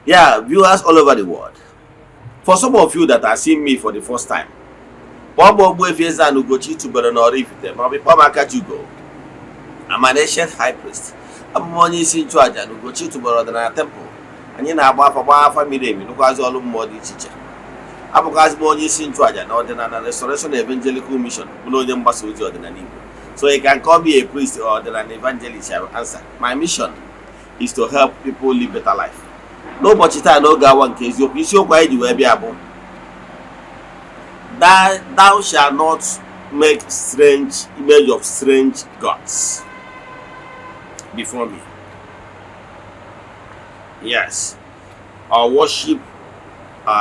Yeah, viewers all over the world. For some of you that are seeing me for the first time, Bobo if Eze-Ana Ugochi to Beronor I'll be Pamakajugo. I'm an ancient high priest. I'm onye isi nchụaja na Ugochi tubelu ọdịnala temple. Anyị na-agba afa miri emi lụkwazị ọrụ mmụọ dị iche iche. Abụkwazị m onye isi nchụaja na ọdịnala Restoration Evangelical Mission bụrụ onye mgbasa ozi ọdịnala Igbo. So you can call me a priest or an evangelist. I will answer. My mission is to help people live better life. N'ụbọchị taa n'oge awa nke eziokwu isiokwu anyị ji wee bịa bụ thou shall not make strange image of strange gods before me. Yes, or worship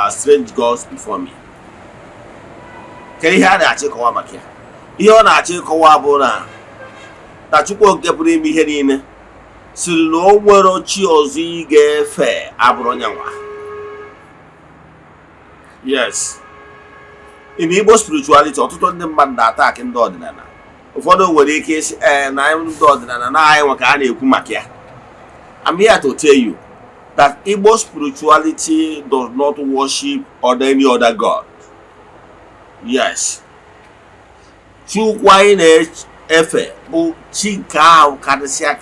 strange gods before me. Kedu ihe a na-achọ ịkọwa maka ya? Ihe ọ na-achọ ịkọwa bụ na Chukwu nke pụrụ ime ihe niile siri na o nwere chi ọzọ ị ga-efe abụrụ onyanwa. Yes, in Igbo spirituality ọtụtụ ndị mmadụ na-attack ndị ọdịnala. Ụfọdụ nwere ike isi na ndị ọdịnala na anyị nwe ka a na-ekwu maka ya. I'm here to tell you that Igbo spirituality does not worship any other god. Yes. Chukwu anyị na-efe bụ chi nke ahụ karịsịa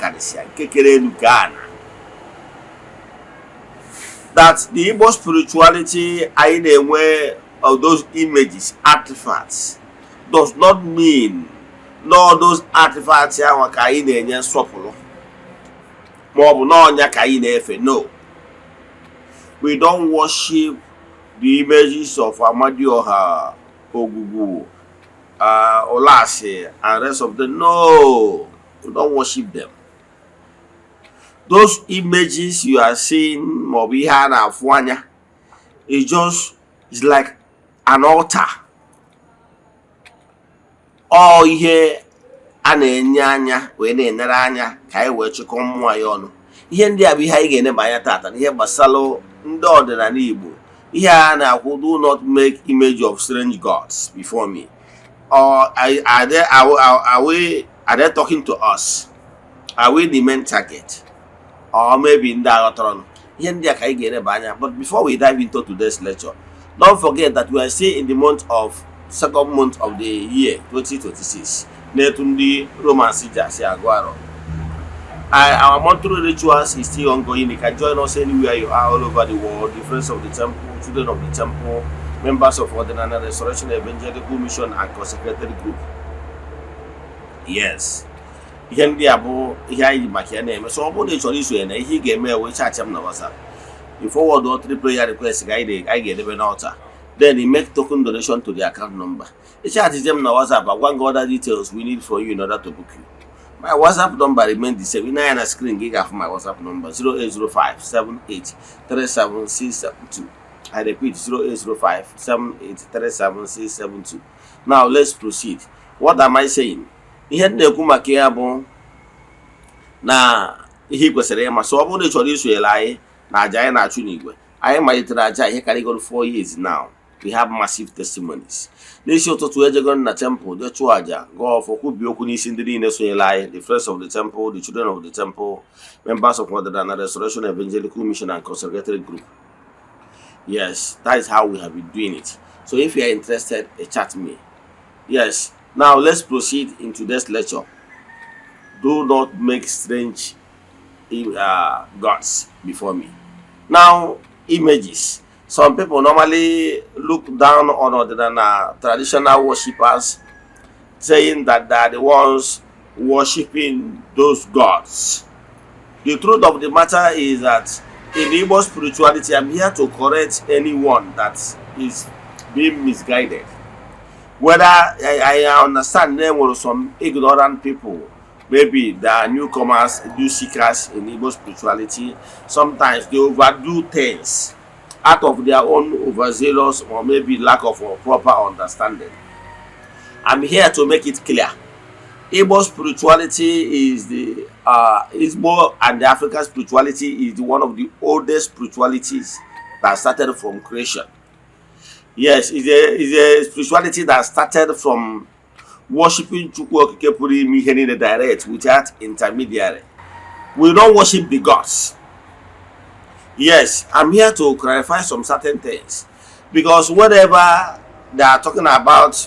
nke kere elu ka ana. That the Igbo spirituality anyị na-enwe of those images, artifacts, does not mean no those artifacts ahụ ka anyị na-enye nsọpụrụ ma ọ bụ n'ọnya ka anyị na-efe. No, we don't worship the images of Amadioha, Ogugu, Olase, and rest of them. No, we don't worship them. Those images you are seeing, Mobihana, Afwanya, it's like an altar. Ọ ihe a na-enye anya wee na-enere anya ka anyị wee chịkọ mmụọ anyị ọnụ. Ihe ndị a bụ ihe anyị ga-eneba anya tata n'ihe gbasara ndị ọdịnala Igbo. Ihe a na-akwụ, do not make image of strange gods before me. Or are they talking to us? Are we the main target? Or maybe ndị aghọtara ọnụ. Ihe ndị a ka anyị ga-eneba anya. But before we dive into today's lecture, don't forget that we are still in the month of second month of the year 2026. Netundi Romance Jasi Aguaro. Our monthly rituals is still ongoing. You can join us anywhere you are all over the world. The friends of the temple, children of the temple, members of Ordinary Restoration Evangelical Mission and consecrated group. Yes. Ihe ndị a bụ ihe anyị maka ya na-eme. So ọ bụrụ na ị chọrọ iso ya na ihe ị ga-eme wee chacha m na WhatsApp. You forward all 3 prayer requests I ga-edebe n'altar. Then you make token donation to the account number. You chat them na WhatsApp. I want other details we need for you in order to book you. My WhatsApp number remains the same. You know, on a screen, gig of my WhatsApp number 0805 78 37672. I repeat 0805 78 37672. Now let's proceed. What am I saying? Ihe na-ekwu maka ya bụ na ihe kwesịrị ịma. So ọ bụrụ na ị chọrọ iso ele anyị na aja anyị na-achụ n'igwe, anyị malitere aja ihe karịgoro 4 years now. We have massive testimonies. N'isi ụtụtụ ejego na temple je chụọ aja gụọ ọfọ kwubi okwu n'isi ndị niile sonyere anyị, the friends of the temple, the children of the temple, members of Ordinary Restoration Evangelical Mission and consecrated group. Yes, that is how we have been doing it. So if you are interested, chat me. Yes, now let's proceed into this lecture. Do not make strange gods before me. Now, images. Some people normally look down on ordinary traditional worshippers, saying that they are the ones worshipping those gods. The truth of the matter is that in Igbo spirituality, I'm here to correct anyone that is being misguided. Whether I understand there were some ignorant people, maybe they are newcomers, new seekers in Igbo spirituality. Sometimes they overdo things out of their own overzealous or maybe lack of proper understanding. I'm here to make it clear. Igbo spirituality is the Igbo and the African spirituality is one of the oldest spiritualities that started from creation. Yes, it's a spirituality that started from worshiping Chukwu Okike Puru Ime Ihe Niile direct without intermediary. We don't worship the gods. Yes, I'm here to clarify some certain things, because whatever they are talking about,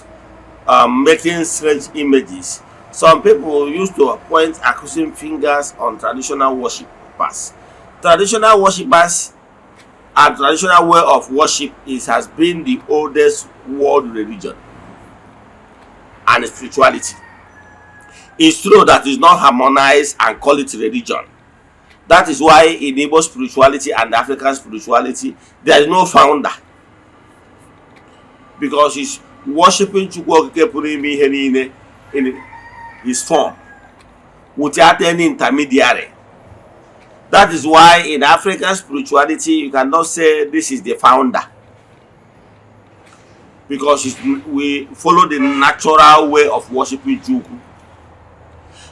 making strange images, some people used to point accusing fingers on traditional worshippers. Traditional worshippers and traditional way of worship has been the oldest world religion and spirituality. It's true that it's not harmonized and call it religion. That is why in Igbo spirituality and African spirituality, there is no founder, because he's worshiping Chukwu Okike pụrụ ime ihe niile in his form without any intermediary. That is why in African spirituality you cannot say this is the founder, because we follow the natural way of worshiping Chukwu.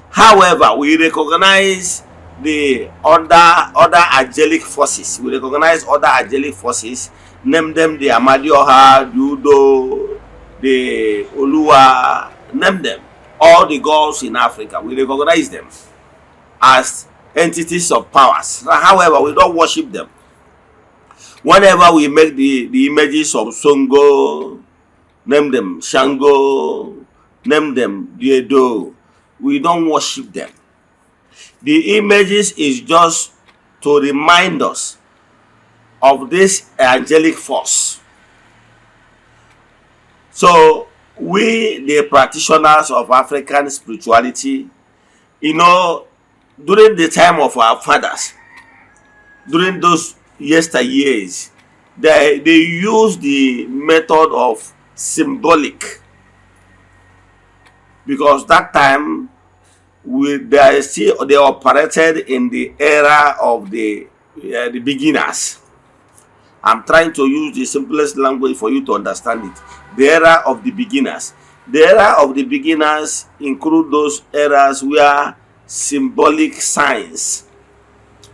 However, we recognize the other angelic forces. We recognize other angelic forces, name them the Amadioha, the Udo, the Oluwa, name them, all the gods in Africa. We recognize them as entities of powers. However, we don't worship them. Whenever we make the images of Songo, name them Shango, name them Diedo, we don't worship them. The images is just to remind us of this angelic force. So we, the practitioners of African spirituality, during the time of our fathers, during those yesteryears, they used the method of symbolic, because that time they operated in the era of the beginners. I'm trying to use the simplest language for you to understand it. The era of the beginners. The era of the beginners include those eras where symbolic signs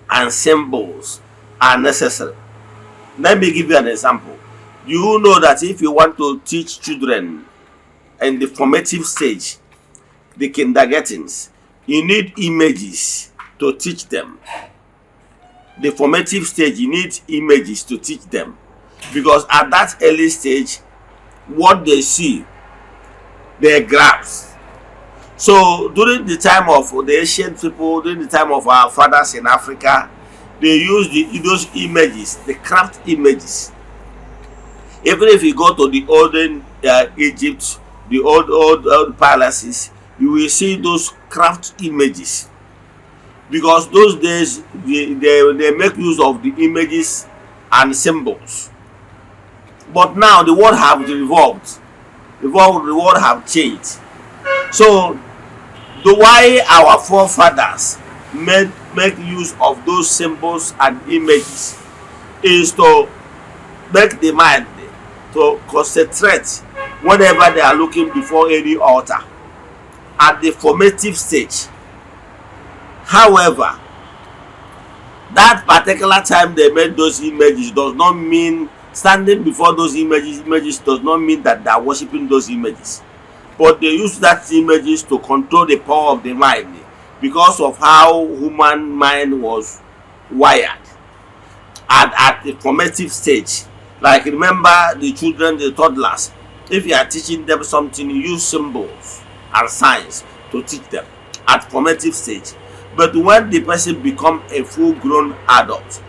and symbols are necessary. Let me give you an example. You know that if you want to teach children in the formative stage, the kindergartens, you need images to teach them. The formative stage, you need images to teach them, because at that early stage, what they see, they grasp. So during the time of the ancient people, during the time of our fathers in Africa, they used those images, the craft images. Even if you go to the olden Egypt, the old palaces, you will see those craft images, because those days they make use of the images and symbols. But now the world have revolved. The world have changed. So the why our forefathers make use of those symbols and images is to make the mind to concentrate whenever they are looking before any altar at the formative stage. However, that particular time they made those images does not mean standing before those images does not mean that they are worshiping those images, but they use that images to control the power of the mind, because of how human mind was wired at the formative stage. Like, remember the children, the toddlers, if you are teaching them something, you use symbols and signs to teach them at formative stage. But when the person become a full-grown adult,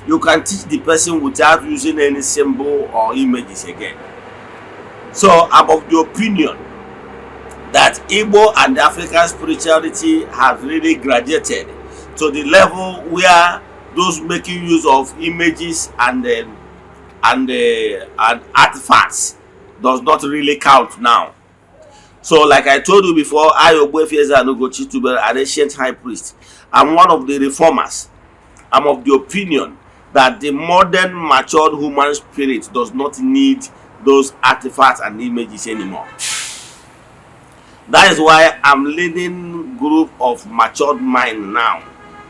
you can teach the person without using any symbol or images again. So I'm of the opinion that Igbo and African spirituality have really graduated to the level where those making use of images and artifacts does not really count now. So, like I told you before, I, Ogbuefi Eze-Ana, an ancient high priest, I'm one of the reformers. I'm of the opinion that the modern matured human spirit does not need those artifacts and images anymore. That is why I'm leading group of matured mind now.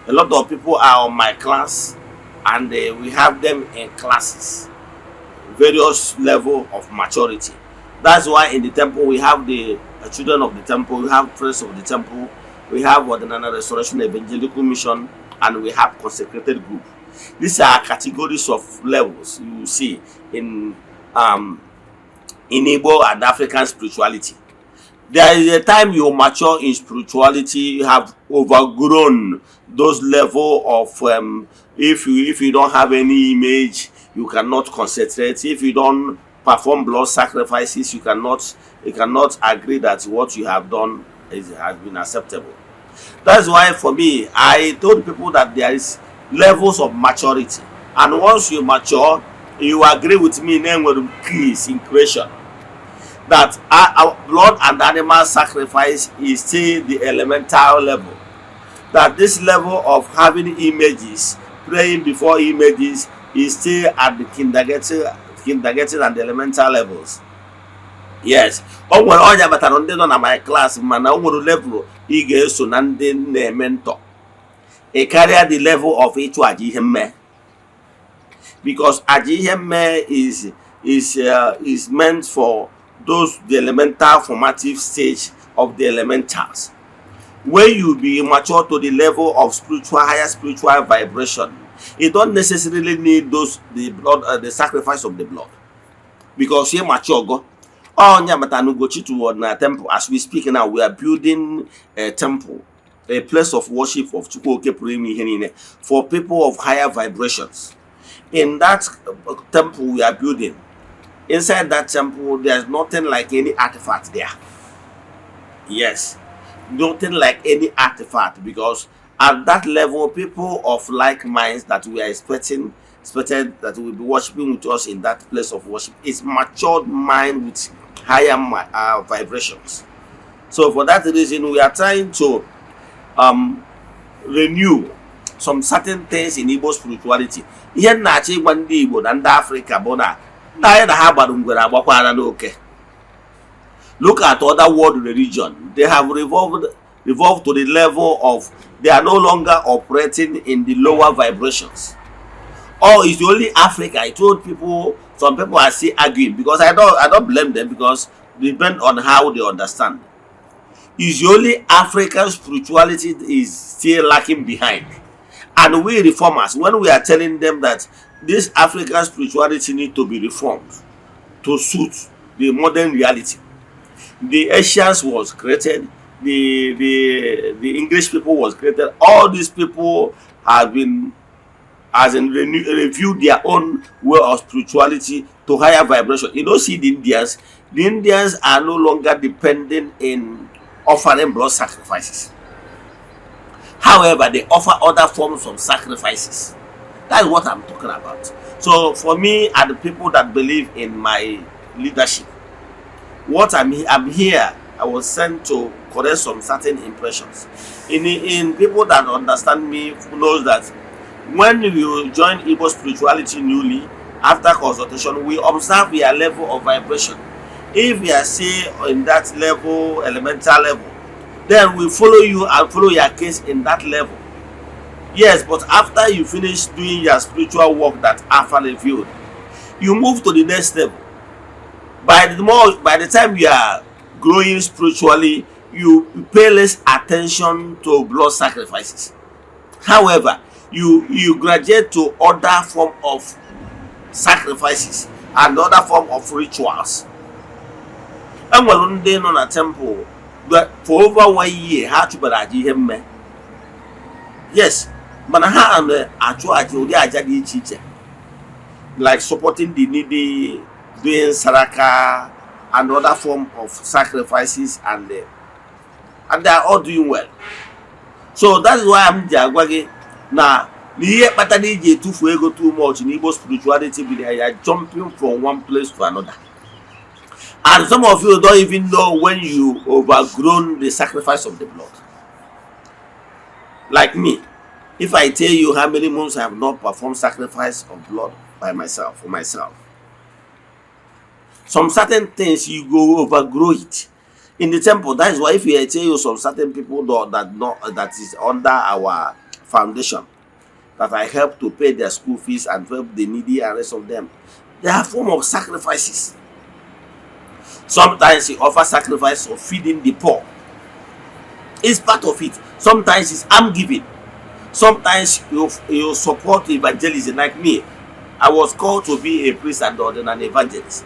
A lot of people are on my class, and we have them in classes, various level of maturity. That's why in the temple we have the children of the temple, we have priests of the temple, we have Eze-Ana Restoration Evangelical Mission, and we have consecrated group. These are categories of levels you see in um in Igbo and African spirituality. There is a time you mature in spirituality, you have overgrown those level of if you don't have any image, you cannot concentrate. If you don't perform blood sacrifices, you cannot agree that what you have done has been acceptable. That's why for me, I told people that there is levels of maturity, and once you mature, you agree with me then with keys in creation that our blood and animal sacrifice is still the elemental level. That this level of having images, praying before images, is still at the kindergarten and the elemental levels. Yes, o nwere ọnya batara ndị nọ na my class mana o nwere level ị ga-eso na ndị na-eme ntọ ị karịa the level of ịchụ aja ihe mme, because aja ihe mme is meant for the elemental formative stage of the elementals. When you be mature to the level of higher spiritual vibration, you don't necessarily need the sacrifice of the blood, because you mature go. Oh, Nyamatanugochi toward na temple. As we speak now, we are building a temple, a place of worship of Chukwuoke Purimi Henine for people of higher vibrations. In that temple we are building, inside that temple, there's nothing like any artifact there. Yes, nothing like any artifact, because at that level, people of like minds that we are expected that will be worshiping with us in that place of worship is matured mind with higher vibrations. So for that reason, we are trying to renew some certain things in Igbo spirituality. Ihe na-achọ ịgwa ndị Igbo na ndị Africa bụ na ndị anyị na ha gbara ngwere agbakwara n'oke. Look at other world religion. They have revolved to the level of they are no longer operating in the lower vibrations. Or it's only Africa. I told people, some people are still arguing, because I don't blame them, because it depends on how they understand. It's only African spirituality is still lacking behind. And we reformers, when we are telling them that this African spirituality need to be reformed to suit the modern reality. The Asians was created, the English people was created. All these people have been reviewed their own way of spirituality to higher vibration. You don't see the Indians are no longer dependent in offering blood sacrifices. However, they offer other forms of sacrifices. That's what I'm talking about. So for me and the people that believe in my leadership, what I'm here, I was sent to correct some certain impressions. In people that understand me, who knows that when you join Igbo spirituality newly, after consultation, we observe your level of vibration. If you are say in that level, elemental level, then we follow you and follow your case in that level. Yes, but after you finish doing your spiritual work that Alpha revealed, you move to the next level. By the time you are growing spiritually, you pay less attention to blood sacrifices. However, you graduate to other form of sacrifices and other form of rituals. And when they on a temple, but for over 1 year, how to baraji him? Yes, but I am actually teacher, like supporting the needy, doing saraka and other form of sacrifices, and they are all doing well. So that's why I'm Jagwagi. Now, the year patani go too much in Igbo spirituality, they are jumping from one place to another. And some of you don't even know when you overgrown the sacrifice of the blood. Like me, if I tell you how many months I have not performed sacrifice of blood by myself, for myself, some certain things you go overgrow it in the temple. That is why if I tell you some certain people that is under our foundation, that I help to pay their school fees and help the needy and rest of them, they are form of sacrifices. Sometimes he offers sacrifice of feeding the poor. It's part of it. Sometimes it's alms giving. Sometimes you support evangelism. Like me, I was called to be a priest and an evangelist.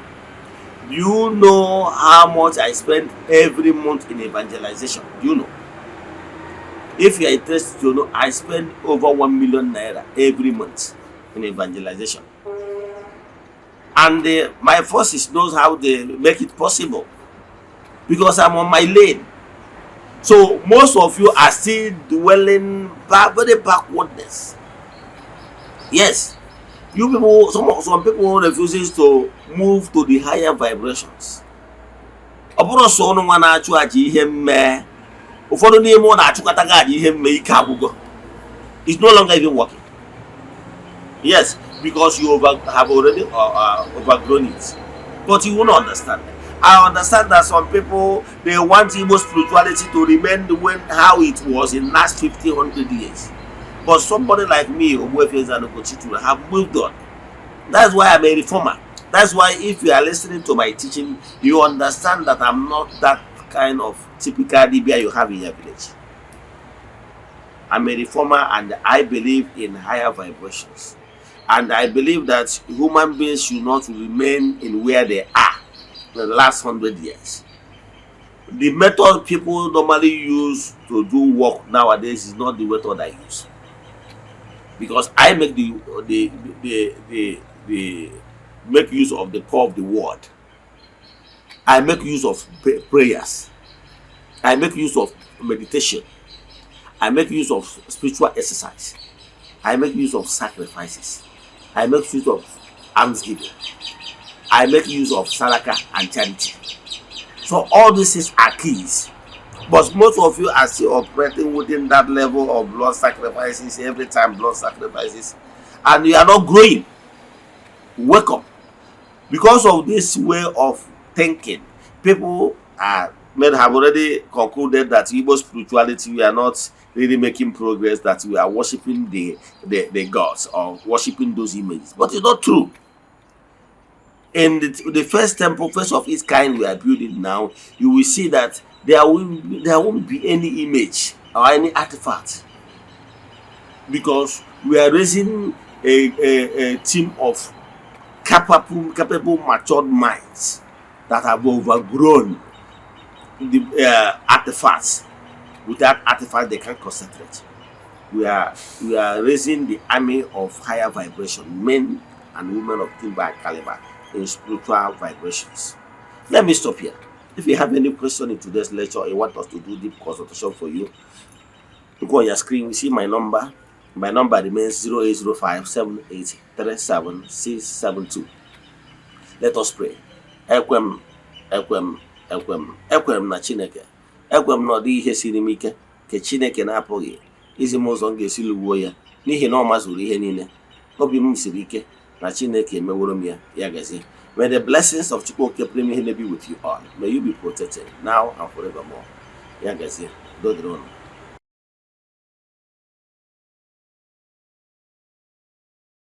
Do you know how much I spend every month in evangelization? Do you know? If you are interested to know, I spend over 1 million naira every month in evangelization. And my forces knows how they make it possible because I'm on my lane. So most of you are still dwelling very backwardness. Yes, you people, some people refuses to move to the higher vibrations. Ọ bụrụ sọ ọnụ nwa na-achụ aja ihe mme, ụfọdụ n'ime ọ na-achụkọta gị aja ihe mme ike agwụgo. It's no longer even working. Yes, because you have already overgrown it. But you won't understand. I understand that some people, they want Igbo spirituality to remain how it was in last 100 years. But somebody like me, Eze-Ana, have moved on. That's why I'm a reformer. That's why if you are listening to my teaching, you understand that I'm not that kind of typical DBA you have in your village. I'm a reformer and I believe in higher vibrations. And I believe that human beings should not remain in where they are in the last 100 years. The method people normally use to do work nowadays is not the method I use. Because I make the make use of the core of the word. I make use of prayers. I make use of meditation. I make use of spiritual exercise. I make use of sacrifices. I make use of almsgiving. I make use of saraka and charity. So all these are keys. But most of you are still operating within that level of blood sacrifices, every time blood sacrifices, and you are not growing. Wake up. Because of this way of thinking, people have already concluded that Igbo spirituality, we are not really making progress, that we are worshiping the gods or worshiping those images. But it's not true. In the first temple, first of its kind we are building now, you will see that there won't be any image or any artifact, because we are raising a team of capable, matured minds that have overgrown the artifacts. Without artifacts, they can't concentrate. We are raising the army of higher vibration, men and women of timber and caliber in spiritual vibrations. Let me stop here. If you have any question in today's lecture or you want us to do deep consultation for you, you go on your screen, you see my number. My number remains 0805-783-7672. Let us pray. Ekwem na Chineke. Ekwem na ọ dị ihe siri m ike ka Chineke na-apụghị izi m ụzọ m ga-esi lụgbuo ya, n'ihi na ọ mazuru ihe niile. Obi m siri ike na Chineke emeworo m ya, ya gazie. May the blessings of Chukwu be with you all. May you be protected now and forevermore. Ya gazie. Dodron.